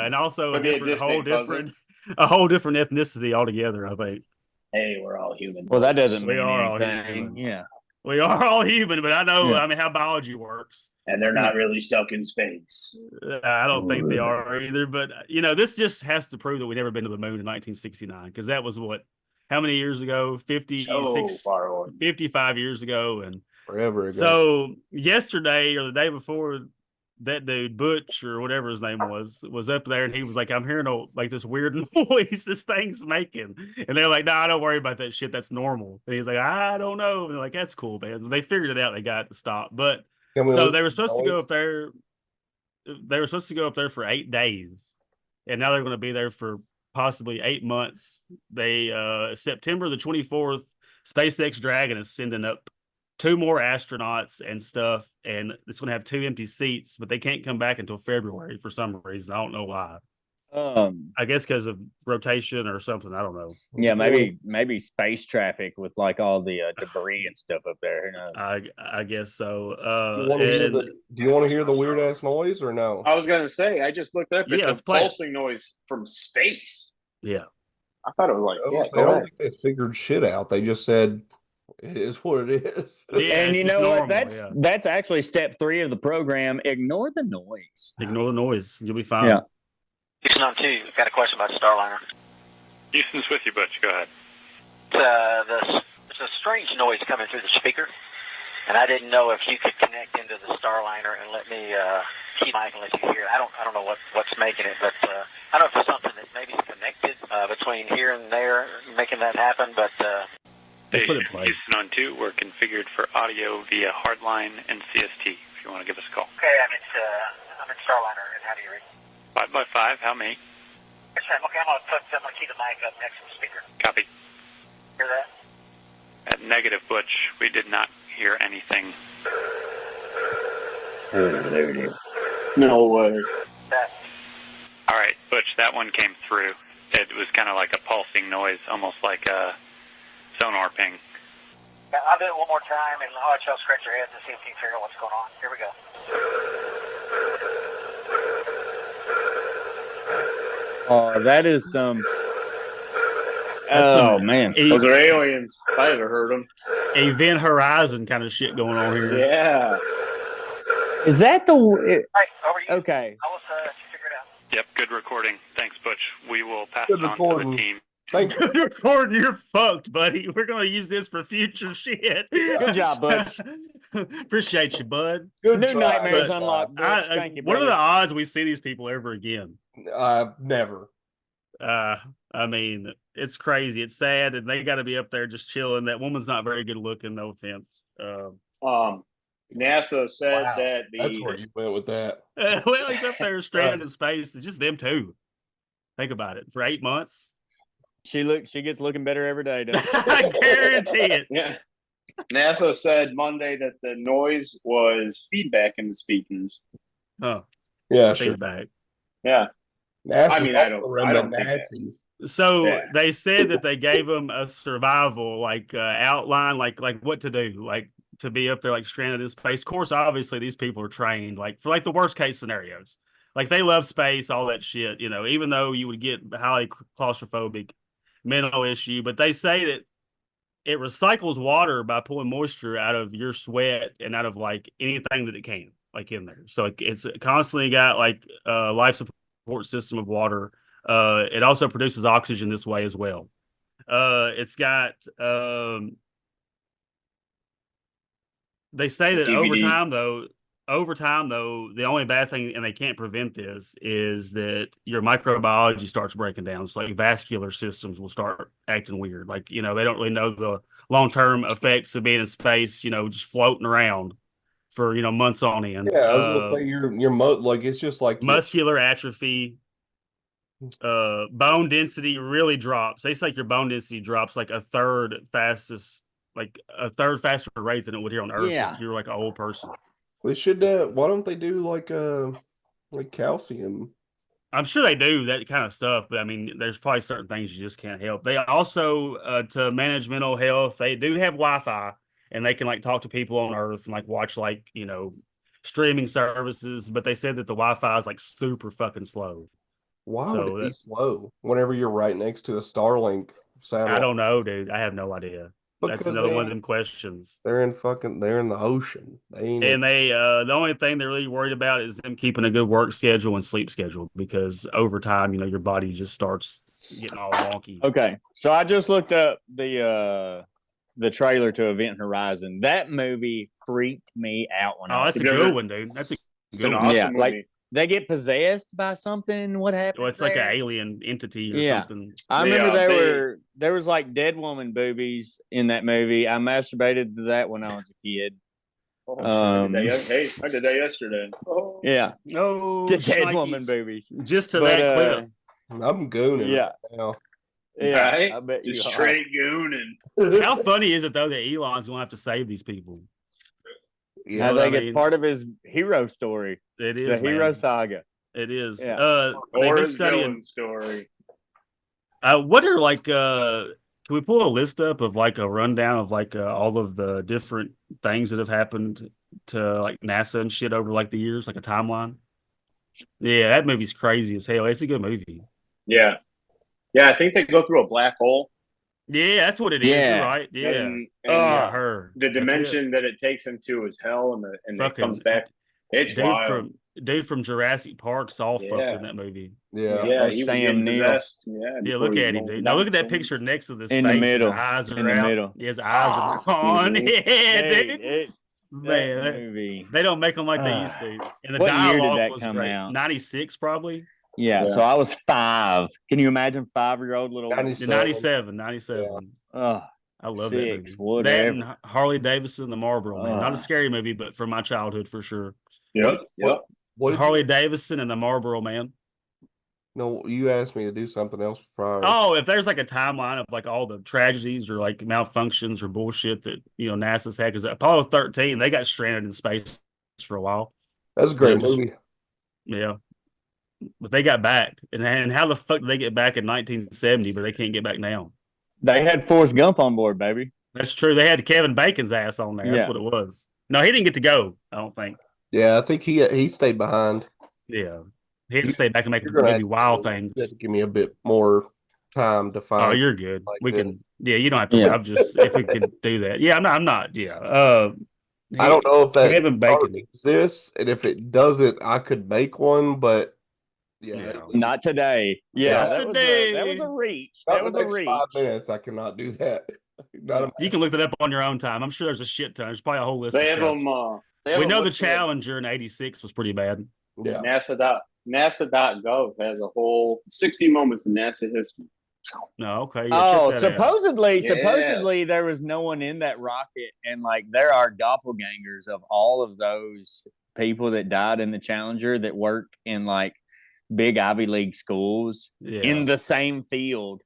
And also a whole different ethnicity altogether. I think. Hey, we're all human. Well, that doesn't we mean are anything. all human. Yeah. We are all human, but I know, I mean, how biology works. And they're not really stuck in space. I don't think they are either. But, this just has to prove that we never been to the moon in 1969, because that was how many years ago? 55 years ago. And forever ago. So yesterday or the day before that dude Butch or whatever his name was up there, and he was like, "I'm hearing like this weird noise this thing's making," and they're like, "Nah, don't worry about that shit. That's normal." And he's like, "I don't know." And they're like, "That's cool, man." They figured it out. They got it to stop. But so they were supposed to go up there. They were supposed to go up there for 8 days, and now they're going to be there for possibly 8 months. They September the 24th, SpaceX Dragon is sending up 2 more astronauts and stuff, and it's going to have 2 empty seats, but they can't come back until February for some reason. I don't know why. I guess because of rotation or something. I don't know. Yeah, maybe space traffic with like all the debris and stuff up there. Who knows? I guess so. Do you want to hear the weird ass noise or no? I was gonna say, I just looked up. It's Yeah, a pulsing noise from space. Yeah. I thought it was like, I don't think they figured shit out. They just said it is what it is. Yeah, And it's you just know normal, what? That's actually step 3 of the program. Ignore the noise. Ignore the noise. You'll be fine. Yeah. Houston on 2, got a question about the Starliner. Houston's with you, Butch. Go ahead. There's a strange noise coming through the speaker, and I didn't know if you could connect into the Starliner and let me keep mic and let you hear it. I don't know what's making it, but I don't know if it's something that maybe is connected between here and there, making that happen. But Just let it play. Houston on 2, we're configured for audio via hardline and CST. If you want to give us a call. okay, I'm in Starliner, and how do you read? 5x5. How many? Yes, ma'am. Okay, I'm gonna keep the mic up next to the speaker. Copy. Hear that? At negative, Butch, we did not hear anything. There it is. no way. All right, Butch, that one came through. It was kind of like a pulsing noise, almost like a sonar ping. Yeah, I'll do it one more time, and I'll let y'all scratch your heads and see if you can figure out what's going on. Here we go. Oh, that is some. Man, Those are aliens. If I ever heard them. Event Horizon kind of shit going on here. Yeah. is that the? Right, over to you. Okay. I'll let you figure it out. Yep, good recording. Thanks, Butch. We will pass Good it on recording. to the team. Thank you. You're recording. You're fucked, buddy. We're gonna use this for future shit. Good job, Butch. Appreciate you, bud. Good New try. nightmares Good unlocked. Butch. Thank you, What are brother. the odds we see these people ever again? try. Never. I mean, it's crazy. It's sad, and they got to be up there just chilling. That woman's not very good looking. No offense. NASA said Wow, that that's where you went with that. Well, he's up there stranded in space. It's just them two. Think about it. For 8 months, She gets looking better every day. Doesn't she? I guarantee it. Yeah. NASA said Monday that the noise was feedback in the speakers. Oh, Yeah, sure. feedback. Yeah. NASA I mean, I don't think that. Nazis. So Yeah. they said that they gave them a survival outline, like what to do, like to be up there like stranded in space. Of course, obviously these people are trained like for like the worst case scenarios. Like they love space, all that shit, you know, even though you would get highly claustrophobic, mental issue. But they say that it recycles water by pulling moisture out of your sweat and out of like anything that it can, like in there. So it's constantly got like a life support system of water. It also produces oxygen this way as well. It's got they say that DVD. over time though, the only bad thing, and they can't prevent this, is that your microbiology starts breaking down. So like vascular systems will start acting weird. Like, you know, they don't really know the long-term effects of being in space, you know, just floating around for, you know, months on end. Yeah, I was gonna say your like it's just like muscular atrophy, bone density really drops. They say like your bone density drops like a third faster rate than it would here on Earth if you're like an old person. They should. Why don't they do like calcium? I'm sure they do that kind of stuff, but I mean, there's probably certain things you just can't help. They also, to manage mental health, they do have Wi-Fi, and they can like talk to people on Earth and like watch like, you know, streaming services. But they said that the Wi-Fi is like super fucking slow. Why would it be slow whenever you're right next to a Starlink satellite? I don't know, dude. I have no idea. That's another one of them questions. They're in the ocean. The only thing they're really worried about is them keeping a good work schedule and sleep schedule, because over time, you know, your body just starts getting all wonky. Okay, so I just looked up the trailer to Event Horizon. That movie freaked me out when that's a good one, dude. That's a It's an awesome movie. Like they get possessed by something. What happens? Well, it's like an alien entity or something. I remember there was like dead woman boobies in that movie. I masturbated to that when I was a kid. Oh, I did that yesterday. Oh. Yeah. No, to dead woman boobies. Just to that clip. I'm gooning right now. Yeah, right? I bet Just you straight gooning. How funny is it though that Elon's gonna have to save these people? Yeah, I think it's part of his hero story. It is the hero saga. It is. Yeah. Or his villain story. What are like? Can we pull a list up of like a rundown of like all of the different things that have happened to like NASA and shit over like the years, like a timeline? Yeah, that movie's crazy as hell. It's a good movie. Yeah, I think they go through a black hole. Yeah, that's what it is. You're right. Yeah, and the dimension that it takes him to is hell, and it comes back. It's wild. Dude from Jurassic Park's all fucked in that movie. Yeah, he Sam was possessed. Yeah, look at him, dude. Now look at that picture next to this in face. the middle. His eyes are in the out. middle. His eyes are gone. Yeah, dude. Man, they don't make them like they used to. And the what year did dialogue that was come great. out? 96 probably. Yeah, so I was 5. Can you imagine 5-year-old little 97. Oh, I love 6, that movie. whatever. That and Harley Davidson, the Marlboro Man. Not a scary movie, but from my childhood for sure. Yep. What Harley Davidson and the Marlboro Man. No, you asked me to do something else prior. Oh, if there's like a timeline of like all the tragedies or like malfunctions or bullshit that NASA's had, because Apollo 13 they got stranded in space for a while. That's a great movie. Yeah, but they got back, and how the fuck did they get back in 1970? But they can't get back now. They had Forrest Gump on board, baby. That's true. They had Kevin Bacon's ass on there. That's what it was. No, he didn't get to go. I don't think. Yeah, I think he stayed behind. Yeah. He had to stay back and make maybe wild things. You have to give me a bit more time to find. Oh, you're good. Like we this. can. Yeah, you don't have to. I'm just if we could do that. Yeah, I'm not. Yeah. I don't know if that Kevin Bacon exists, and if it doesn't, I could make one. But not today. Yeah, not today. That was a reach. Not That was the a next reach. 5 minutes. I cannot do that. You can look that up on your own time. I'm sure there's a shit ton. There's probably a whole list. They of have stuff. them. We know the Challenger in '86 was pretty bad. Yeah. NASA.gov has a whole 60 moments in NASA history. No, okay. Yeah, supposedly there was no one in that rocket, and like there are doppelgangers of all of those people that died in the Challenger that work in like big Ivy League schools in the same field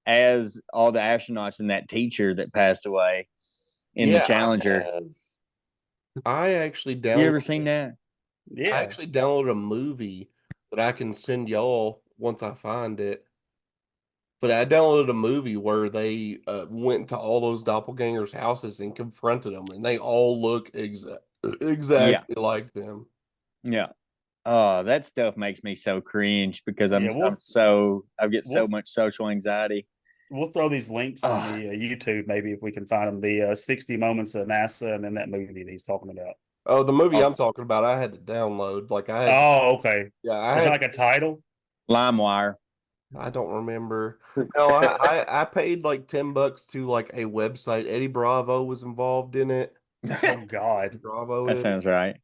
as all the astronauts and that teacher that passed away in the Challenger. I actually downloaded. You ever seen that? Yeah. I actually downloaded a movie that I can send y'all once I find it. But I downloaded a movie where they went to all those doppelgangers' houses and confronted them, and they all look exactly like them. Yeah. Oh, that stuff makes me so cringe because I get so much social anxiety. We'll throw these links on the YouTube maybe if we can find them. The 60 Moments of NASA and then that movie that he's talking about. Oh, the movie I'm talking about, I had to download. Like I had. Oh, okay. Yeah, Is it like a title? LimeWire. I don't remember. No, I paid like $10 to like a website. Eddie Bravo was involved in it. Oh God, Bravo. That sounds right.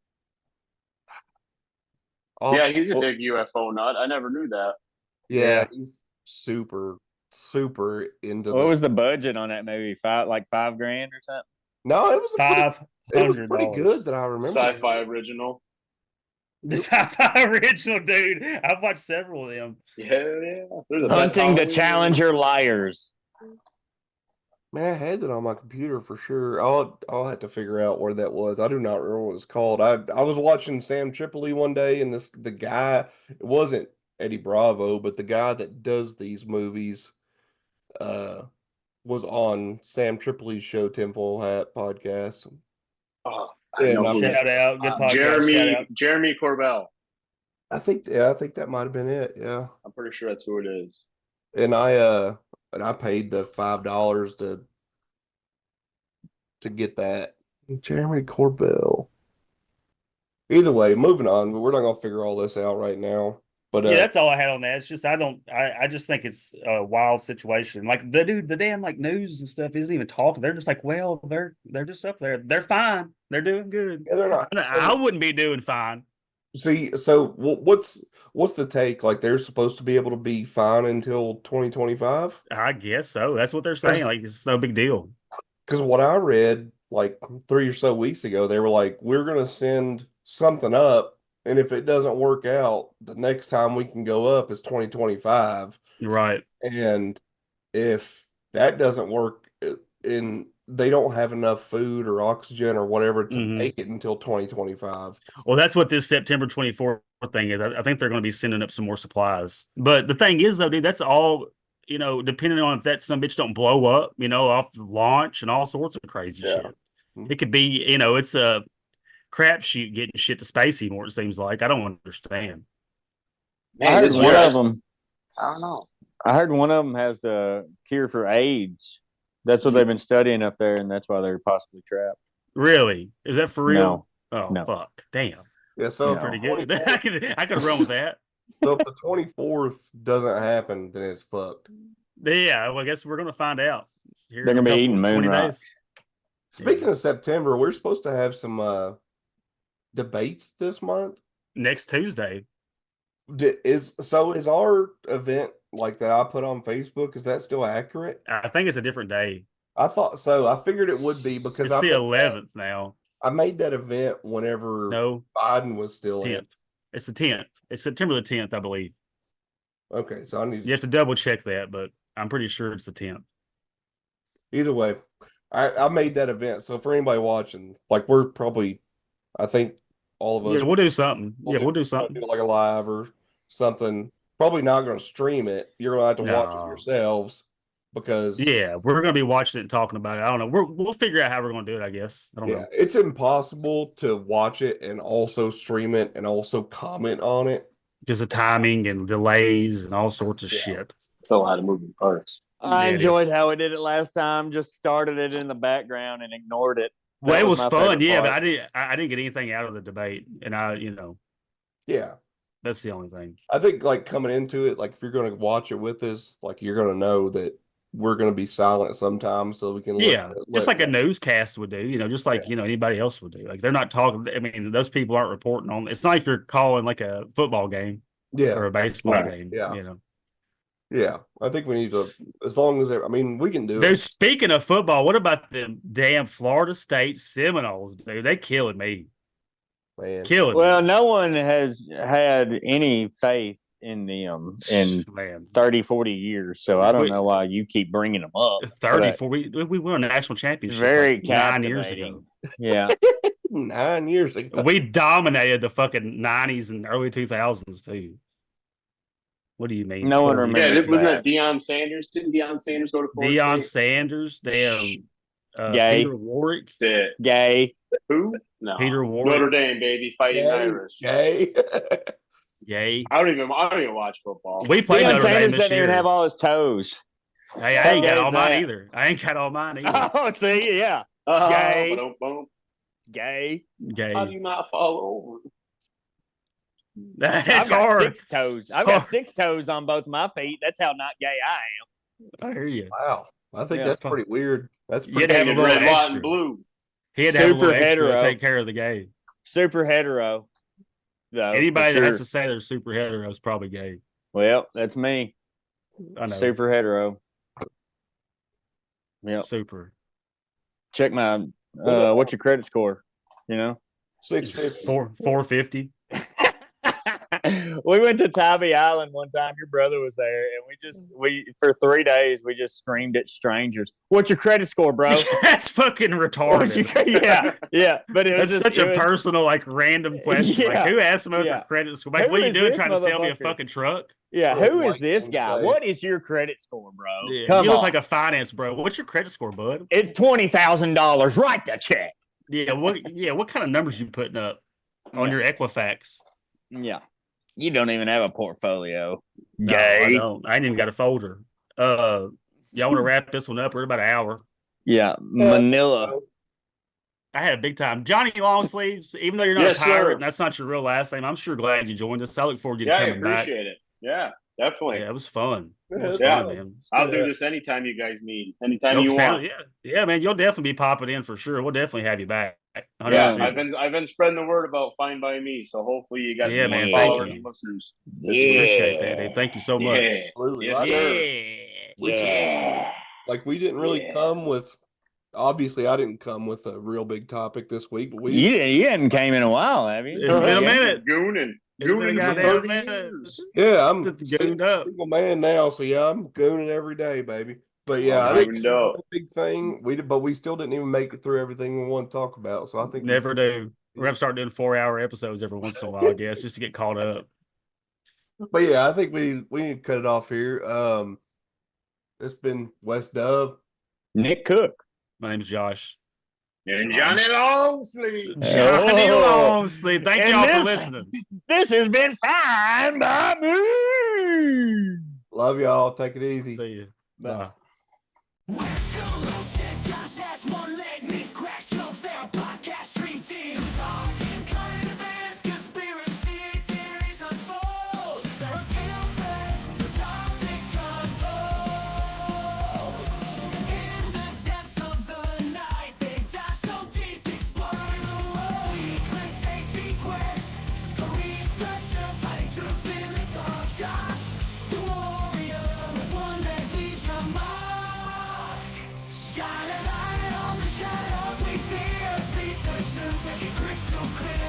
Yeah, he's a big UFO nut. I never knew that. Yeah, he's super into. What was the budget on that movie? $5,000 or something? No, it was $500. It was pretty good that I remember. Sci-fi original. The sci-fi original, dude. I've watched several of them. Yeah. Hunting the Challenger Liars. Man, I had that on my computer for sure. I'll have to figure out where that was. I do not remember what it's called. I was watching Sam Tripoli one day, and the guy, it wasn't Eddie Bravo, but the guy that does these movies was on Sam Tripoli's show, Tinfoil Hat podcast. Oh, shout out, good podcast. Jeremy Corbell. I think that might have been it. Yeah, I'm pretty sure that's who it is. And I paid the $5 to get that. Jeremy Corbell. Either way, moving on. We're not gonna figure all this out right now. But that's all I had on that. It's just I just think it's a wild situation. Like the damn like news and stuff isn't even talking. They're just like, well, they're just up there. They're fine. They're doing good. Yeah, they're not. I wouldn't be doing fine. See, so what's the take? Like they're supposed to be able to be fine until 2025? I guess so. That's what they're saying. Like it's no big deal. Because what I read like 3 or so weeks ago, they were like, we're gonna send something up, and if it doesn't work out, the next time we can go up is 2025. Right. And if that doesn't work, and they don't have enough food or oxygen or whatever to make it until 2025. Well, that's what this September 24th thing is. I think they're going to be sending up some more supplies. But the thing is, though, dude, that's all, depending on if that some bitch don't blow up, off the launch and all sorts of crazy shit. It could be, it's a crapshoot getting shit to space anymore, it seems like. I don't understand. Man, I heard one of them. I don't know. I heard one of them has the cure for AIDS. That's what they've been studying up there, and that's why they're possibly trapped. Really? Is that for real? No. Oh, fuck. Damn. Yeah, so that's pretty good. I could run with that. So if the 24th doesn't happen, then it's fucked. Yeah, well, I guess we're going to find out. They're going to be eating moon rocks. Speaking of September, we're supposed to have some debates this month. Next Tuesday. Is our event like that I put on Facebook, is that still accurate? I think it's a different day. I thought so. I figured it would be because it's the 11th now. I made that event whenever Biden was still 10th. in. It's the 10th. It's September the 10th, I believe. Okay, so you have to double check that, but I'm pretty sure it's the 10th. Either way, I made that event. So for anybody watching, like we're probably, I think all of us. Yeah, we'll do something. We'll do something. Do like a live or something. Probably not going to stream it. You're going to have to watch it yourselves because. Yeah, we're going to be watching it and talking about it. I don't know. We'll figure out how we're going to do it, I guess. I don't know. It's impossible to watch it and also stream it and also comment on it. Because of timing and delays and all sorts of shit. It's a lot of moving parts. I enjoyed how we did it last time. Just started it in the background and ignored it. Well, it was fun, yeah, but I didn't get anything out of the debate, and yeah, that's the only thing. I think like coming into it, like if you're going to watch it with us, like you're going to know that we're going to be silent sometimes, so we can just like a newscast would do, just like anybody else would do. Like they're not talking. I mean, those people aren't reporting on. It's not like you're calling like a football game, or a baseball game. Yeah, I think we need to, as long as we can do it. Speaking of football, what about the damn Florida State Seminoles, dude? They killing me. Man. Killing me. No one has had any faith in them in 30, 40 years, so I don't know why you keep bringing them up. 30, 40, we won a national championship very 9 years ago. Yeah. 9 years ago. We dominated the fucking 90s and early 2000s, too. What do you mean? No one remembers. Yeah, wasn't that Deion Sanders? Didn't Deion Sanders go to Florida Deion State? Sanders, damn. Gay. Peter Warwick. Gay. Who? No. Peter Warwick. Notre Dame, baby. Fighting Irish. Gay. Gay. I don't even watch football. We played Deion Notre Sanders Dame this doesn't year. even have all his toes. Hey, I ain't got all mine either. Oh, see, yeah. Gay. Gay. Gay. How do you not fall over? It's hard. 6 toes. I've got 6 toes on both my feet. That's how not gay I am. I hear you. Wow. I think that's pretty weird. That's pretty You'd have a little red, white, extra. and blue. He had to have a little extra to take care of the gay. Super hetero. Though, anybody that has to say they're super hetero is probably gay. Well, that's me. I know. Super hetero. Yeah. Super. Check my what's your credit score? 650. 450. We went to Tybee Island one time. Your brother was there, and we for 3 days we just screamed at strangers. What's your credit score, bro? That's fucking retarded. Yeah. But it was such a personal, like random question. Yeah, like, who asked them about their credit score? Like, what are you doing trying to sell me a fucking truck? Yeah, who is this guy? What is your credit score, bro? Yeah, you look like a finance bro. What's your credit score, bud? It's $20,000. Write the check. Yeah. What kind of numbers you putting up on your Equifax? Yeah. You don't even have a portfolio. No, I don't. I ain't even got a folder. Y'all want to wrap this one up? We're about an hour. Yeah, Manila. I had a big time. Jonny Longsleeves, even though you're not a pirate and that's not your real last name, I'm sure glad you joined us. I look forward to you coming back. I appreciate it. Yeah, definitely. Yeah, it was fun. Man. I'll do this anytime you guys need. Anytime you want. Yeah, man, you'll definitely be popping in for sure. We'll definitely have you back. Yeah, 100%. I've been spreading the word about Fine by Me, so hopefully you got some more man, followers thank you. and listeners. Appreciate that, dude. Thank you so much. Yeah, Absolutely. yes, Right. sir. Like we didn't really come with. Obviously, I didn't come with a real big topic this week, but You hadn't came in a while, have you? It's been a minute. Gooning It's been a for goddamn 30 minute. years. Yeah, I'm Just gooned up. single man now, so yeah, I'm gooning every day, baby. But yeah, All I right. think it's a big thing. But we still didn't even make it through everything we want to talk about. So I think Never do. We're gonna start doing 4-hour episodes every once in a while, I guess, just to get caught up. But yeah, I think we need to cut it off here. It's been West Dub, Nick Cook. My name's Josh. And Jonny Longsleeves. Jonny Oh. Longsleeves. Thank And y'all for this- listening. This has been Fine by Me. love y'all. Take it easy. See you. Bye. Shine a light on the shadows we fear. Speak the truth, make it crystal clear.